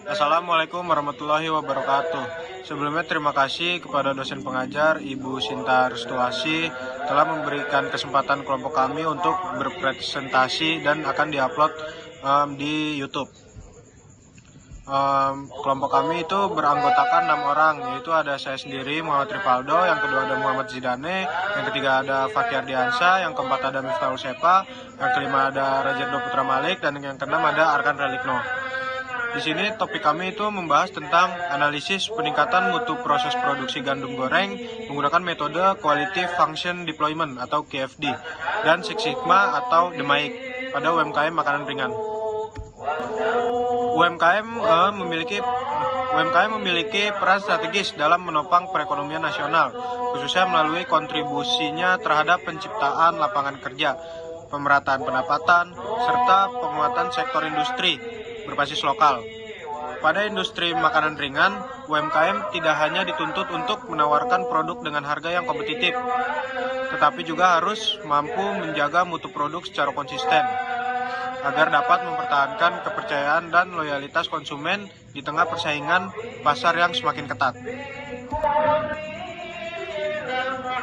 Assalamualaikum warahmatullahi wabarakatuh. Sebelumnya terima kasih kepada dosen pengajar Ibu Sinta Restuasi telah memberikan kesempatan kelompok kami untuk berpresentasi dan akan diupload di YouTube. Kelompok kami itu beranggotakan 6 orang, yaitu ada saya sendiri Muhammad Rifaldo, yang kedua ada Muhammad Zidane, yang ketiga ada Fakir Diansa, yang keempat ada Miftahul Sepa, yang kelima ada Rajardo Putra Malik, dan yang keenam ada Arkan Relikno. Di sini topik kami itu membahas tentang analisis peningkatan mutu proses produksi gandum goreng menggunakan metode Quality Function Deployment atau QFD dan Six Sigma atau DMAIC pada UMKM makanan ringan. UMKM memiliki peran strategis dalam menopang perekonomian nasional, khususnya melalui kontribusinya terhadap penciptaan lapangan kerja, pemerataan pendapatan, serta penguatan sektor industri berbasis lokal. Pada industri makanan ringan, UMKM tidak hanya dituntut untuk menawarkan produk dengan harga yang kompetitif, tetapi juga harus mampu menjaga mutu produk secara konsisten, agar dapat mempertahankan kepercayaan dan loyalitas konsumen di tengah persaingan pasar yang semakin ketat.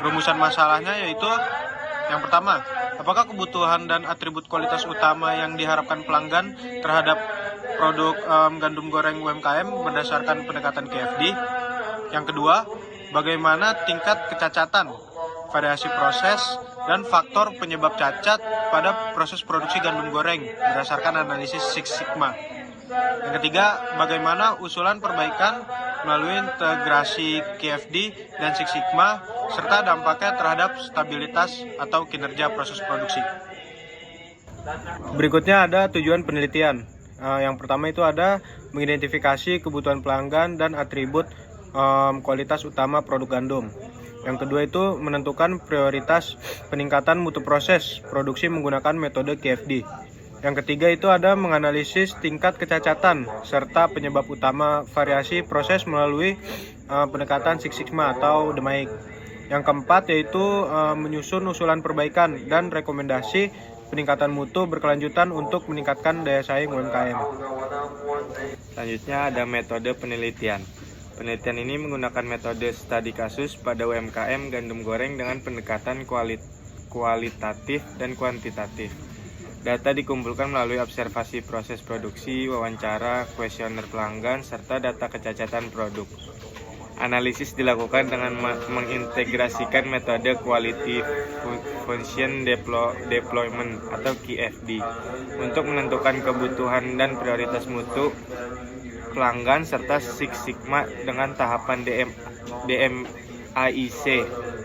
Rumusan masalahnya yaitu yang pertama, apakah kebutuhan dan atribut kualitas utama yang diharapkan pelanggan terhadap produk gandum goreng UMKM berdasarkan pendekatan QFD? Yang kedua, bagaimana tingkat kecacatan, variasi proses, dan faktor penyebab cacat pada proses produksi gandum goreng berdasarkan analisis Six Sigma. Yang ketiga, bagaimana usulan perbaikan melalui integrasi QFD dan Six Sigma serta dampaknya terhadap stabilitas atau kinerja proses produksi. Berikutnya ada tujuan penelitian. Yang pertama itu ada mengidentifikasi kebutuhan pelanggan dan atribut kualitas utama produk gandum. Yang kedua itu menentukan prioritas peningkatan mutu proses produksi menggunakan metode QFD. Yang ketiga itu ada menganalisis tingkat kecacatan serta penyebab utama variasi proses melalui pendekatan Six Sigma atau DMAIC. Yang keempat yaitu menyusun usulan perbaikan dan rekomendasi peningkatan mutu berkelanjutan untuk meningkatkan daya saing UMKM. Selanjutnya ada metode penelitian. Penelitian ini menggunakan metode studi kasus pada UMKM gandum goreng dengan pendekatan kualitatif dan kuantitatif. Data dikumpulkan melalui observasi proses produksi, wawancara, kuesioner pelanggan, serta data kecacatan produk. Analisis dilakukan dengan mengintegrasikan metode Quality Function Deployment atau QFD untuk menentukan kebutuhan dan prioritas mutu pelanggan serta Six Sigma dengan tahapan DMAIC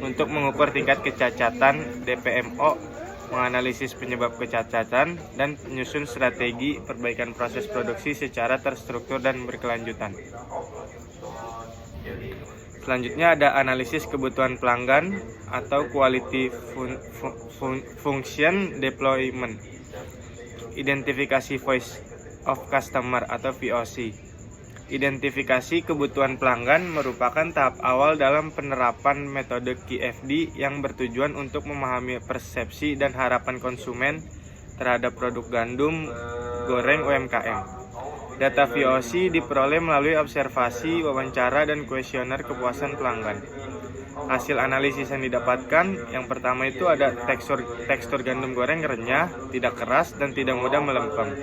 untuk mengukur tingkat kecacatan DPMO, menganalisis penyebab kecacatan, dan menyusun strategi perbaikan proses produksi secara terstruktur dan berkelanjutan. Selanjutnya ada analisis kebutuhan pelanggan atau Quality Function Deployment. Identifikasi Voice of Customer atau VOC. Identifikasi kebutuhan pelanggan merupakan tahap awal dalam penerapan metode QFD yang bertujuan untuk memahami persepsi dan harapan konsumen terhadap produk gandum goreng UMKM. Data VOC diperoleh melalui observasi, wawancara, dan kuesioner kepuasan pelanggan. Hasil analisis yang didapatkan, yang pertama itu ada tekstur gandum goreng renyah, tidak keras, dan tidak mudah melempem.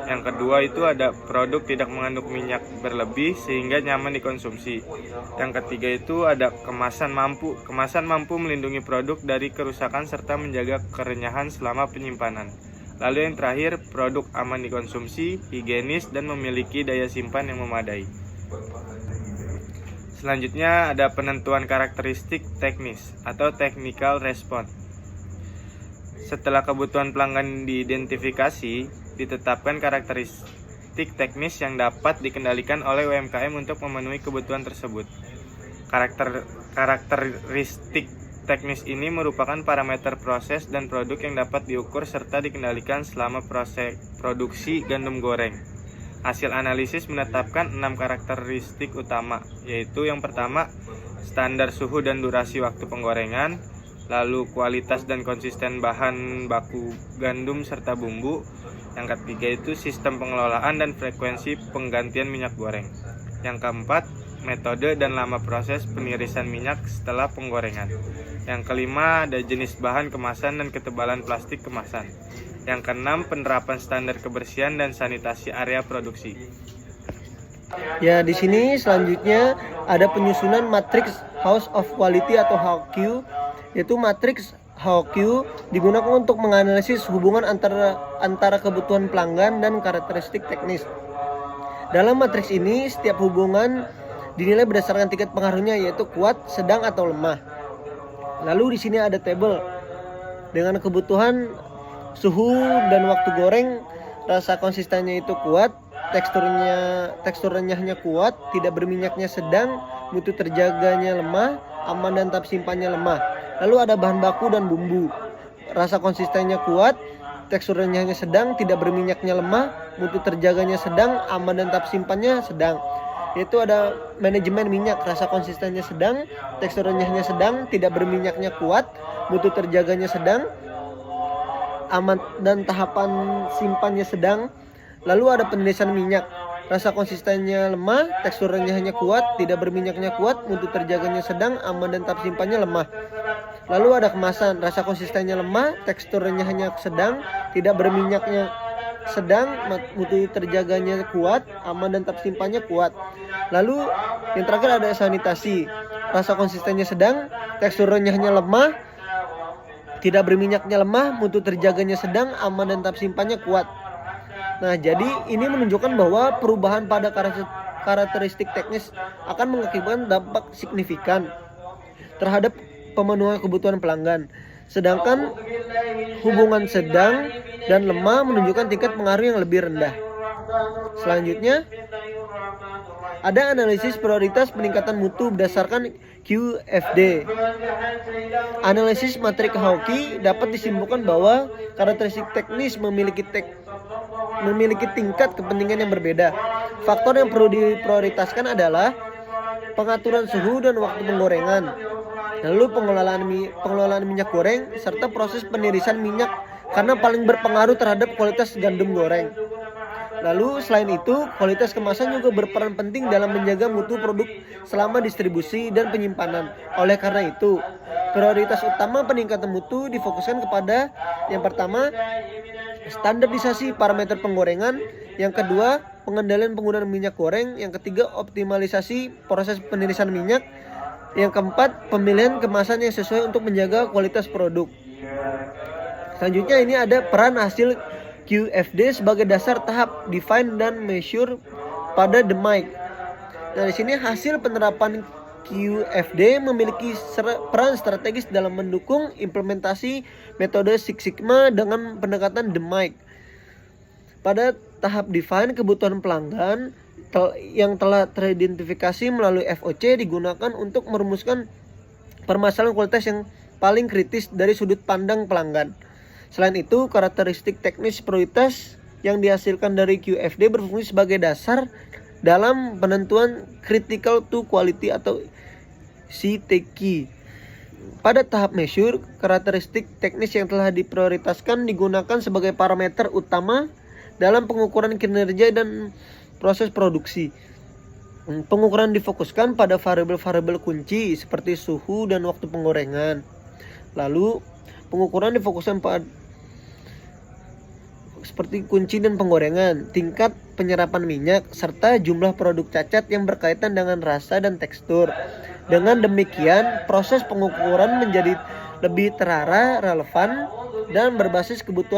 Yang kedua itu ada produk tidak mengandung minyak berlebih sehingga nyaman dikonsumsi. Yang ketiga itu ada kemasan mampu melindungi produk dari kerusakan serta menjaga kerenyahan selama penyimpanan. Lalu yang terakhir, produk aman dikonsumsi, higienis, dan memiliki daya simpan yang memadai. Selanjutnya ada penentuan karakteristik teknis atau technical response. Setelah kebutuhan pelanggan diidentifikasi, ditetapkan karakteristik teknis yang dapat dikendalikan oleh UMKM untuk memenuhi kebutuhan tersebut. Karakteristik teknis ini merupakan parameter proses dan produk yang dapat diukur serta dikendalikan selama proses produksi gandum goreng. Hasil analisis menetapkan 6 karakteristik utama, yaitu yang pertama, standar suhu dan durasi waktu penggorengan, lalu kualitas dan konsisten bahan baku gandum serta bumbu, Yang ketiga itu sistem pengelolaan dan frekuensi penggantian minyak goreng. Yang keempat, metode dan lama proses penirisan minyak setelah penggorengan. Yang kelima, ada jenis bahan kemasan dan ketebalan plastik kemasan. Yang keenam, penerapan standar kebersihan dan sanitasi area produksi. Ya, di sini selanjutnya ada penyusunan matriks House of Quality atau HOQ, yaitu matriks HOQ digunakan untuk menganalisis hubungan antara kebutuhan pelanggan dan karakteristik teknis. Dalam matriks ini, setiap hubungan dinilai berdasarkan tingkat pengaruhnya, yaitu kuat, sedang, atau lemah. Lalu di sini ada tabel dengan kebutuhan suhu dan waktu goreng, rasa konsistennya itu kuat, tekstur renyahnya kuat, tidak berminyaknya sedang, mutu terjaganya lemah, aman dan tahap simpannya lemah. Lalu ada bahan baku dan bumbu, rasa konsistennya kuat, tekstur renyahnya sedang, tidak berminyaknya lemah, mutu terjaganya sedang, aman dan tahap simpannya sedang. Yaitu ada manajemen minyak, rasa konsistennya sedang, tekstur renyahnya sedang, tidak berminyaknya kuat, mutu terjaganya sedang, aman dan tahapan simpannya sedang. Lalu ada penirisan minyak, rasa konsistennya lemah, tekstur renyahnya kuat, tidak berminyaknya kuat, mutu terjaganya sedang, aman dan tahap simpannya lemah. Lalu ada kemasan, rasa konsistennya lemah, tekstur renyahnya sedang, tidak berminyaknya sedang, mutu terjaganya kuat, aman dan tahap simpannya kuat. Lalu yang terakhir ada sanitasi, rasa konsistennya sedang, tekstur renyahnya lemah, tidak berminyaknya lemah, mutu terjaganya sedang, aman dan tahap simpannya kuat. Nah, jadi ini menunjukkan bahwa perubahan pada karakteristik teknis akan mengakibatkan dampak signifikan terhadap pemenuhan kebutuhan pelanggan. Sedangkan hubungan sedang dan lemah menunjukkan tingkat pengaruh yang lebih rendah. Selanjutnya, ada analisis prioritas peningkatan mutu berdasarkan QFD. Analisis matriks HOQ dapat disimpulkan bahwa karakteristik teknis memiliki tingkat kepentingan yang berbeda. Faktor yang perlu diprioritaskan adalah pengaturan suhu dan waktu penggorengan, lalu pengelolaan minyak goreng, serta proses penirisan minyak karena paling berpengaruh terhadap kualitas gandum goreng. Lalu selain itu, kualitas kemasan juga berperan penting dalam menjaga mutu produk selama distribusi dan penyimpanan. Oleh karena itu, prioritas utama peningkatan mutu difokuskan kepada yang pertama, standarisasi parameter penggorengan, yang kedua, pengendalian penggunaan minyak goreng, yang ketiga, optimalisasi proses penirisan minyak, yang keempat, pemilihan kemasan yang sesuai untuk menjaga kualitas produk. Selanjutnya ini ada peran hasil QFD sebagai dasar tahap define dan measure pada DMAIC. Nah, di sini hasil penerapan QFD memiliki peran strategis dalam mendukung implementasi metode Six Sigma dengan pendekatan DMAIC. Pada tahap define, kebutuhan pelanggan yang telah teridentifikasi melalui FOC digunakan untuk merumuskan permasalahan kualitas yang paling kritis dari sudut pandang pelanggan. Selain itu, karakteristik teknis prioritas yang dihasilkan dari QFD berfungsi sebagai dasar dalam penentuan critical to quality atau CTQ. Pada tahap measure, karakteristik teknis yang telah diprioritaskan digunakan sebagai parameter utama dalam pengukuran kinerja dan proses produksi. Pengukuran difokuskan pada variabel-variabel kunci seperti suhu dan waktu penggorengan. Lalu, pengukuran difokuskan pada seperti kunci dan penggorengan, tingkat penyerapan minyak, serta jumlah produk cacat yang berkaitan dengan rasa dan tekstur. Dengan demikian, proses pengukuran menjadi lebih terarah, relevan, dan berbasis kebutuhan